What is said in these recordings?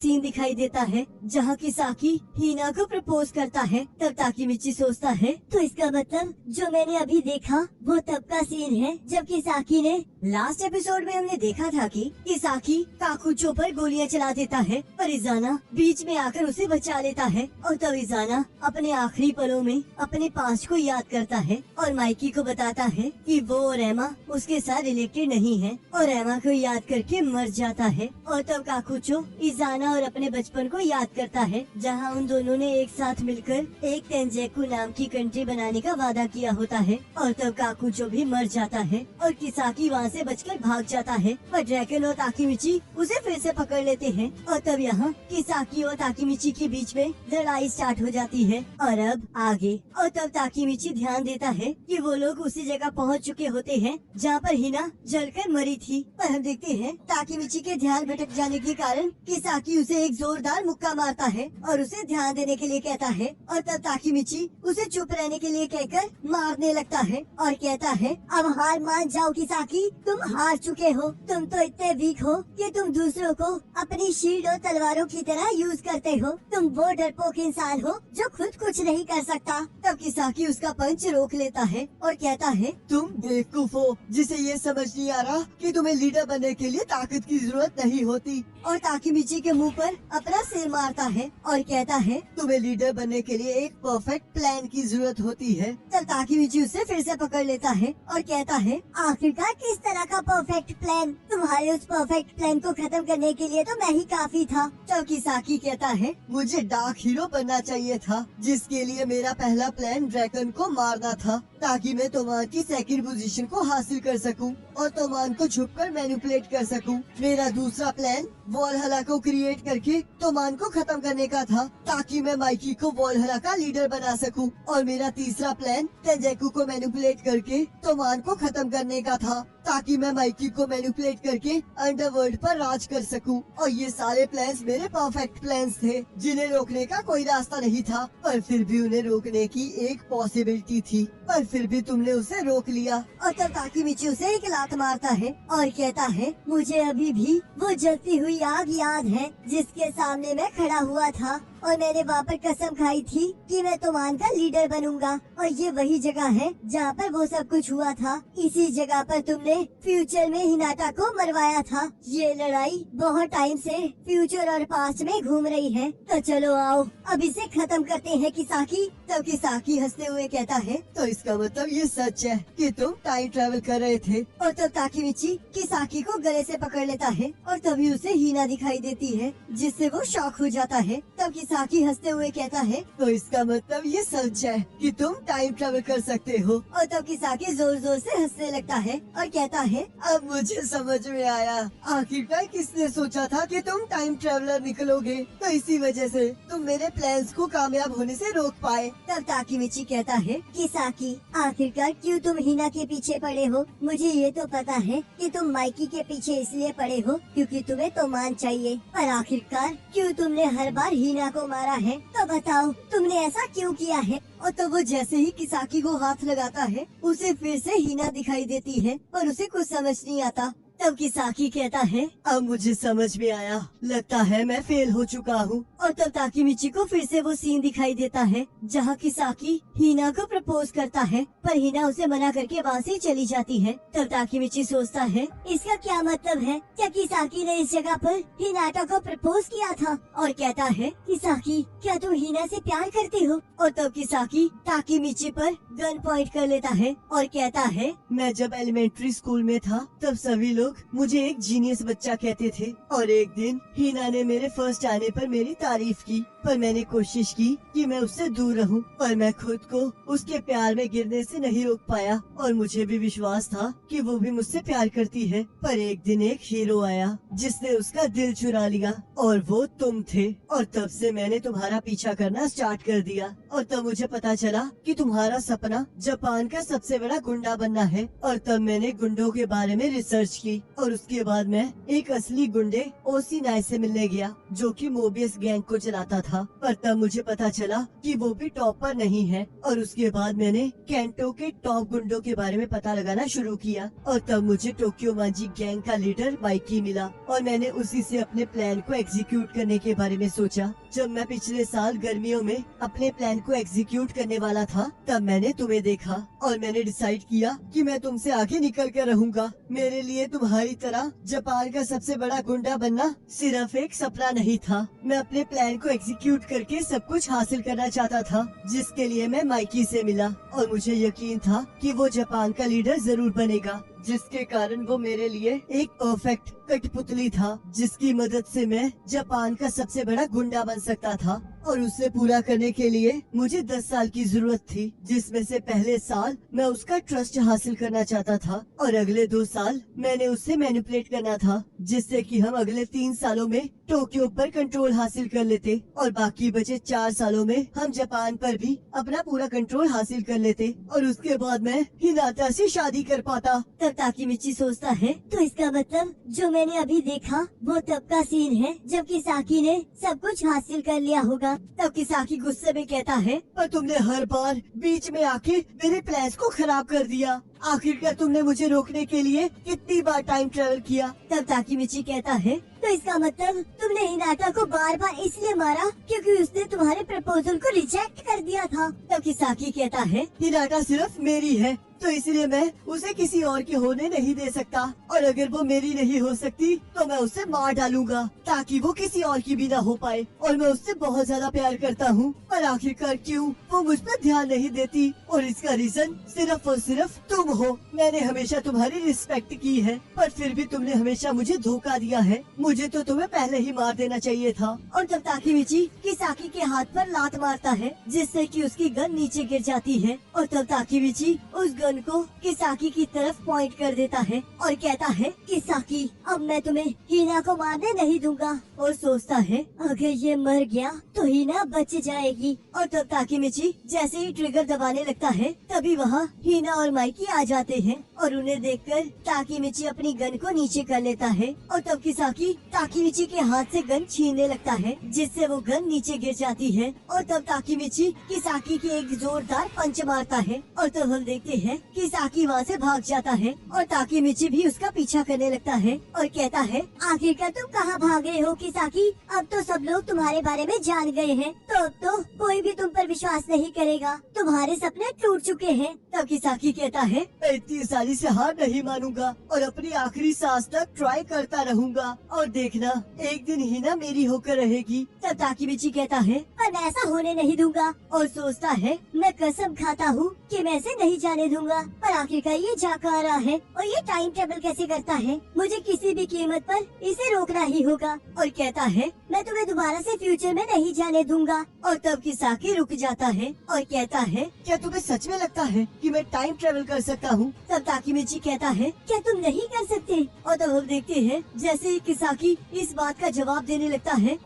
Scene दिखाई देता है जहाँ किसाकी हिना को प्रपोज करता है। तब ताकीमिची सोचता है तो इसका मतलब जो मैंने अभी देखा वो तब का सीन है जब किसाकी ने लास्ट एपिसोड में हमने देखा था कि किसाकी काकुचो पर गोलियां चला देता है पर इजाना बीच में आकर उसे बचा लेता है। और तब इजाना अपने आखिरी पलों में अपने पास्ट को याद करता है और माइकी को बताता है कि वो और एमा उसके साथ रिलेटेड नहीं है और एमा को याद करके मर जाता है। और तब काकुचो इजाना और अपने बचपन को याद करता है जहाँ उन दोनों ने एक साथ मिलकर एक तेंजेकु नाम की कंट्री बनाने का वादा किया होता है। और तब काकुचो भी मर जाता है और किसाकी वहाँ से बचकर भाग जाता है पर ड्रैगन और ताकीमिची उसे फिर से पकड़ लेते हैं। और तब यहाँ किसाकी और ताकीमिची के बीच में लड़ाई स्टार्ट हो जाती है। और अब आगे और तब ताकीमिची ध्यान देता है कि वो लोग उसी जगह पहुँच चुके होते हैं जहाँ पर हिना जलकर मरी थी। पर हम देखते हैं ताकीमिची के ध्यान भटक जाने के कारण किसाकी उसे एक जोरदार मुक्का मारता है और उसे ध्यान देने के लिए कहता है। और तब ताकीमिची उसे चुप रहने के लिए कहकर मारने लगता है और कहता है अब हार मान जाओ किसाकी, तुम हार चुके हो। तुम तो इतने वीक हो कि तुम दूसरों को अपनी शील्ड और तलवारों की तरह यूज करते हो। तुम वो डरपोक इंसान हो जो खुद कुछ नहीं कर सकता। तब किसाकी उसका पंच रोक लेता है और कहता है तुम बेवकूफ हो जिसे ये समझ नहीं आ रहा कि तुम्हें लीडर बनने के लिए ताकत की जरूरत नहीं होती। और ताकीमिची के मुंह पर अपना सिर मारता है और कहता है तुम्हें लीडर बनने के लिए एक परफेक्ट प्लान की जरूरत होती है। तब ताकीमिची उसे फिर से पकड़ लेता है और कहता है आखिरकार किस तरह का परफेक्ट प्लान? तुम्हारे उस परफेक्ट प्लान को खत्म करने के लिए तो मैं ही काफी था। तब किसाकी कहता है मुझे डार्क हीरो बनना चाहिए था जिसके लिए मेरा पहला प्लान ड्रैगन को मारना था ताकि मैं तोमान की सेकंड पोजीशन को हासिल कर सकूं और तोमान को छुपकर मैनिपुलेट कर सकूं। मेरा दूसरा प्लान वॉलहला को क्रिएट करके तोमान को खत्म करने का था ताकि मैं माइकी को वॉलहला का लीडर बना सकूं। और मेरा तीसरा प्लान तेंजेकु को मैनिपुलेट करके तोमान को खत्म करने का था ताकि मैं माइकी को मैनिपुलेट करके अंडरवर्ल्ड पर राज कर सकूं। और ये सारे प्लान्स मेरे परफेक्ट प्लान्स थे जिन्हें रोकने का कोई रास्ता नहीं था, पर फिर भी उन्हें रोकने की एक पॉसिबिलिटी थी, पर फिर भी तुमने उसे रोक लिया। और तब ताकीमिची उसे एक लात मारता है और कहता है मुझे अभी भी वो जलती हुई आग याद है जिसके सामने मैं खड़ा हुआ था और मैंने वहाँ पर कसम खाई थी कि मैं तोमान का लीडर बनूंगा। और ये वही जगह है जहाँ पर वो सब कुछ हुआ था। इसी जगह पर तुमने फ्यूचर में हिनाटा को मरवाया था। ये लड़ाई बहुत टाइम से फ्यूचर और पास्ट में घूम रही है, तो चलो आओ अब इसे खत्म करते हैं किसाकी। तब किसाकी हंसते हुए कहता है तो इसका मतलब ये सच है कि तुम टाइम ट्रेवल कर रहे थे। और तब ताकीमिची किसाकी को गले से पकड़ लेता है और तभी उसे हिना दिखाई देती है जिससे वो शॉक हो जाता है। तब किसाकी हंसते हुए कहता है तो इसका मतलब ये सच है कि तुम टाइम ट्रेवल कर सकते हो। और तब किसाकी जोर जोर से हंसने लगता है और कहता है अब मुझे समझ में आया, आखिरकार किसने सोचा था कि तुम टाइम ट्रेवलर निकलोगे, तो इसी वजह से तुम मेरे प्लान्स को कामयाब होने से रोक पाए। तब ताकीमिची कहता है किसाकी आखिरकार क्यों तुम हिना के पीछे पड़े हो? मुझे ये तो पता है कि तुम माइकी के पीछे इसलिए पड़े हो क्योंकि तुम्हें तोमान चाहिए, पर आखिरकार क्यों तुमने हर बार हिना को मारा है? तो बताओ तुमने ऐसा क्यों किया है? और तब वो जैसे ही किसाकी को हाथ लगाता है उसे फिर से हिना दिखाई देती है पर उसे कुछ समझ नहीं आता। तब किसाकी कहता है अब मुझे समझ में आया, लगता है मैं फेल हो चुका हूँ। और तब ताकीमिची को फिर से वो सीन दिखाई देता है जहाँ किसाकी हिना को प्रपोज करता है पर हिना उसे मना करके वहाँ से चली जाती है। तब ताकीमिची सोचता है इसका क्या मतलब है? क्या किसाकी ने इस जगह पर हिनाटा को प्रपोज किया था? और कहता है किसाकी क्या तुम हिना से प्यार करती हो? और तब किसाकी ताकीमिची पर गन पॉइंट कर लेता है और कहता है मैं जब एलिमेंट्री स्कूल में था तब सभी लोग मुझे एक जीनियस बच्चा कहते थे और एक दिन हिना ने मेरे फर्स्ट आने पर मेरी तारीफ की, पर मैंने कोशिश की कि मैं उससे दूर रहूं, पर मैं खुद को उसके प्यार में गिरने से नहीं रोक पाया और मुझे भी विश्वास था कि वो भी मुझसे प्यार करती है। पर एक दिन एक हीरो आया जिसने उसका दिल चुरा लिया और वो तुम थे, और तब से मैंने तुम्हारा पीछा करना स्टार्ट कर दिया। और तब मुझे पता चला कि तुम्हारा सपना जापान का सबसे बड़ा गुंडा बनना है, और तब मैंने गुंडों के बारे में रिसर्च की और उसके बाद मैं एक असली गुंडे ओसी नाय से मिलने गया जो कि मोबियस गैंग को चलाता था। था, पर तब मुझे पता चला कि वो भी टॉप पर नहीं है। और उसके बाद मैंने कैंटो के टॉप गुंडों के बारे में पता लगाना शुरू किया और तब मुझे टोक्यो मांजी गैंग का लीडर माइकी मिला और मैंने उसी से अपने प्लान को एग्जीक्यूट करने के बारे में सोचा। जब मैं पिछले साल गर्मियों में अपने प्लान को एग्जीक्यूट करने वाला था, तब मैंने तुम्हें देखा और मैंने डिसाइड किया कि मैं तुमसे आगे निकल कर रहूंगा। मेरे लिए तुम्हारी तरह जापान का सबसे बड़ा गुंडा बनना सिर्फ एक सपना नहीं था। मैं अपने प्लान को एग्जीक्यूट करके सब कुछ हासिल करना चाहता था, जिसके लिए मैं माइकी से मिला और मुझे यकीन था कि वो जापान का लीडर जरूर बनेगा, जिसके कारण वो मेरे लिए एक परफेक्ट कठपुतली था, जिसकी मदद से मैं जापान का सबसे बड़ा गुंडा बन सकता था। और उसे पूरा करने के लिए मुझे 10 साल की जरूरत थी, जिसमें से पहले साल मैं उसका ट्रस्ट हासिल करना चाहता था और अगले 2 साल मैंने उससे मैनिपुलेट करना था, जिससे कि हम अगले 3 सालों में टोक्यो पर कंट्रोल हासिल कर लेते और बाकी बचे 4 सालों में हम जापान पर भी अपना पूरा कंट्रोल हासिल कर लेते और उसके बाद मैं हिनाटा से शादी कर पाता। तब ताकीमिची सोचता है, तो इसका मतलब जो मैंने अभी देखा वो तब का सीन है जब किसाकी ने सब कुछ हासिल कर लिया होगा। तब किसाकी गुस्से में कहता है, पर तुमने हर बार बीच में आके मेरे प्लान्स को खराब कर दिया। आखिरकार तुमने मुझे रोकने के लिए कितनी बार टाइम ट्रेवल किया। तब ताकीमिची कहता है, तो इसका मतलब तुमने हिनाटा को बार बार इसलिए मारा क्योंकि उसने तुम्हारे प्रपोजल को रिजेक्ट कर दिया था। तब किसाकी कहता है, हिनाटा सिर्फ मेरी है, तो इसलिए मैं उसे किसी और की होने नहीं दे सकता और अगर वो मेरी नहीं हो सकती तो मैं उसे मार डालूंगा ताकि वो किसी और की भी ना हो पाए। और मैं उससे बहुत ज्यादा प्यार करता हूँ, पर आखिरकार क्यों वो मुझ पर ध्यान नहीं देती, और इसका रीजन सिर्फ और सिर्फ तुम हो। मैंने हमेशा तुम्हारी रिस्पेक्ट की है, पर फिर भी तुमने हमेशा मुझे धोखा दिया है। मुझे तो तुम्हें पहले ही मार देना चाहिए था। और तब ताकीमिची किसाकी के हाथ पर लात मारता है, जिससे कि उसकी गन नीचे गिर जाती है और तब ताकीमिची उस गन को किसाकी की तरफ पॉइंट कर देता है और कहता है, किसाकी अब मैं तुम्हें हीना को मारने नहीं दूंगा। और सोचता है अगर ये मर गया तो हीना बच जाएगी। और तब ताकीमिची जैसे ही ट्रिगर दबाने लगता है तभी वहाँ हीना और माइकी आ जाते हैं और उन्हें देखकर ताकीमिची अपनी गन को नीचे कर लेता है और तब किसाकी ताकीमिची के हाथ से गन छीनने लगता है, जिससे वो गन नीचे गिर जाती है। और तब ताकीमिची किसाकी की एक जोरदार पंच मारता है और तब हम देखते हैं किसाकी वहाँ से भाग जाता है और ताकीमिची भी उसका पीछा करने लगता है और कहता है, आखिरकार तुम कहाँ भागे हो किसाकी? अब तो सब लोग तुम्हारे बारे में जान गए हैं, तो अब तो कोई भी तुम पर विश्वास नहीं करेगा, तुम्हारे सपने टूट चुके हैं। तब किसाकी कहता है, मैं इतनी सारी से हार नहीं मानूंगा और अपनी आखिरी सांस तक ट्राई करता रहूंगा और देखना एक दिन हीना मेरी होकर रहेगी। तब ताकीमिची कहता है, पर मैं ऐसा होने नहीं दूंगा। और सोचता है, मैं कसम खाता हूँ कि मैं इसे नहीं जाने दूंगा। पर आखिरकार ये जा कहाँ रहा है और ये टाइम ट्रेवल कैसे करता है? मुझे किसी भी कीमत पर इसे रोकना ही होगा। और कहता है, मैं तुम्हें दोबारा से फ्यूचर में नहीं जाने दूंगा। और तब किसाकी रुक जाता है और कहता है, क्या तुम्हें सच में लगता है कि मैं टाइम ट्रेवल कर सकता हूँ? तब ताकीमिची कहता है, क्या तुम नहीं कर सकते? और तब हम देखते हैं जैसे ही किसाकी इस बात का जवाब देने लगता है,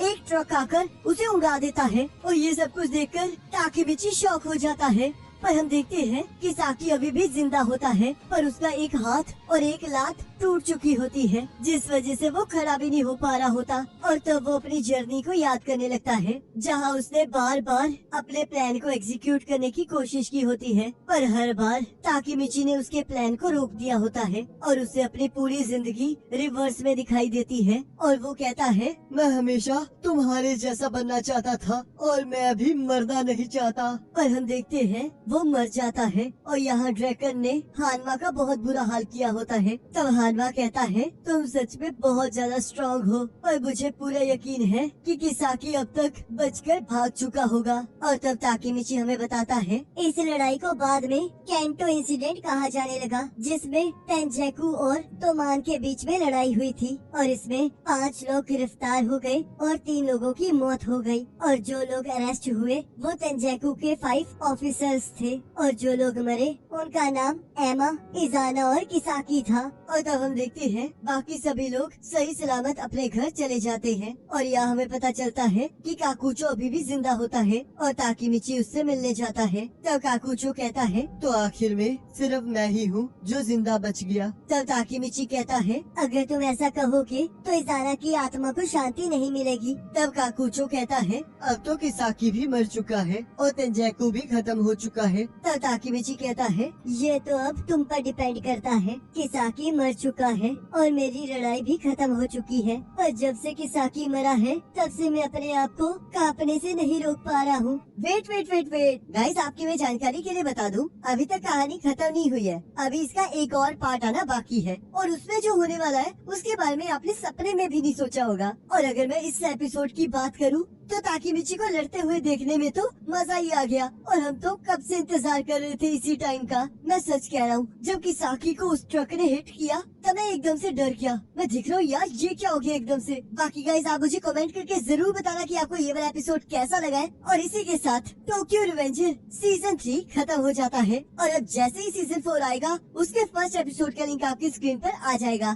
एक ट्रक आकर उसे उड़ा देता है और ये सब कुछ देखकर ताकीमिची शॉक हो जाता है। पर हम देखते हैं कि साकी अभी भी जिंदा होता है, पर उसका एक हाथ और एक लात टूट चुकी होती है, जिस वजह से वो खड़ा भी नहीं हो पा रहा होता। और तब वो अपनी जर्नी को याद करने लगता है, जहाँ उसने बार बार अपने प्लान को एग्जीक्यूट करने की कोशिश की होती है, पर हर बार ताकीमिची ने उसके प्लान को रोक दिया होता है और उसे अपनी पूरी जिंदगी रिवर्स में दिखाई देती है। और वो कहता है, मैं हमेशा तुम्हारे जैसा बनना चाहता था और मैं अभी मरना नहीं चाहता। पर हम देखते हैं वो मर जाता है और यहाँ ड्रैकन ने हानमा का बहुत बुरा हाल किया होता है। तब हानमा कहता है, तुम सच में बहुत ज्यादा स्ट्रॉन्ग हो और मुझे पूरा यकीन है कि किसाकी अब तक बचकर भाग चुका होगा। और तब ताकीमिची हमें बताता है, इस लड़ाई को बाद में कैंटो इंसिडेंट कहा जाने लगा, जिसमें तेंजेकु और तोमान के बीच में लड़ाई हुई थी और इसमें 5 लोग गिरफ्तार हो गए और 3 लोगों की मौत हो गई। और जो लोग अरेस्ट हुए वो तेंजेकु के 5 ऑफिसर्स थे। थे और जो लोग मरे उनका नाम एमा, इजाना और किसाकी था। और तब हम देखते हैं बाकी सभी लोग सही सलामत अपने घर चले जाते हैं और यहाँ हमें पता चलता है कि काकुचो अभी भी जिंदा होता है और ताकीमिची उससे मिलने जाता है। तब काकुचो कहता है, तो आखिर में सिर्फ मैं ही हूँ जो जिंदा बच गया। तब ताकीमिची कहता है, अगर तुम ऐसा कहोगे तो इजाना की आत्मा को शांति नहीं मिलेगी। तब काकुचो कहता है, अब तो किसाकी भी मर चुका है और तेंजैकू भी खत्म हो चुका है। तब ताकीमिची कहता है, ये तो अब तुम पर डिपेंड करता है। किसाकी मर चुका है और मेरी लड़ाई भी खत्म हो चुकी है, पर जब से किसाकी मरा है तब से मैं अपने आप को कांपने से नहीं रोक पा रहा हूँ। Wait wait wait wait guys, आपकी मैं जानकारी के लिए बता दूं, अभी तक कहानी खत्म नहीं हुई है। अभी इसका एक और पार्ट आना बाकी है और उसमें जो होने वाला है उसके बारे में आपने सपने में भी नहीं सोचा होगा। और अगर मैं इस एपिसोड की बात करूं तो ताकीमिची को लड़ते हुए देखने में तो मजा ही आ गया और हम तो कब से इंतजार कर रहे थे इसी टाइम का। मैं सच कह रहा हूँ, जब किसाकी को उस ट्रक ने हिट किया तब मैं एकदम से डर गया। मैं देख रहा हूँ यार ये क्या हो गया एकदम से। बाकी गाइस आप मुझे कमेंट करके जरूर बताना कि आपको ये वाला एपिसोड कैसा लगा है। और इसी के साथ टोक्यो रिवेंजर सीजन 3 खत्म हो जाता है और अब जैसे ही सीजन 4 आएगा उसके फर्स्ट एपिसोड का लिंक आपकी स्क्रीन पर आ जाएगा।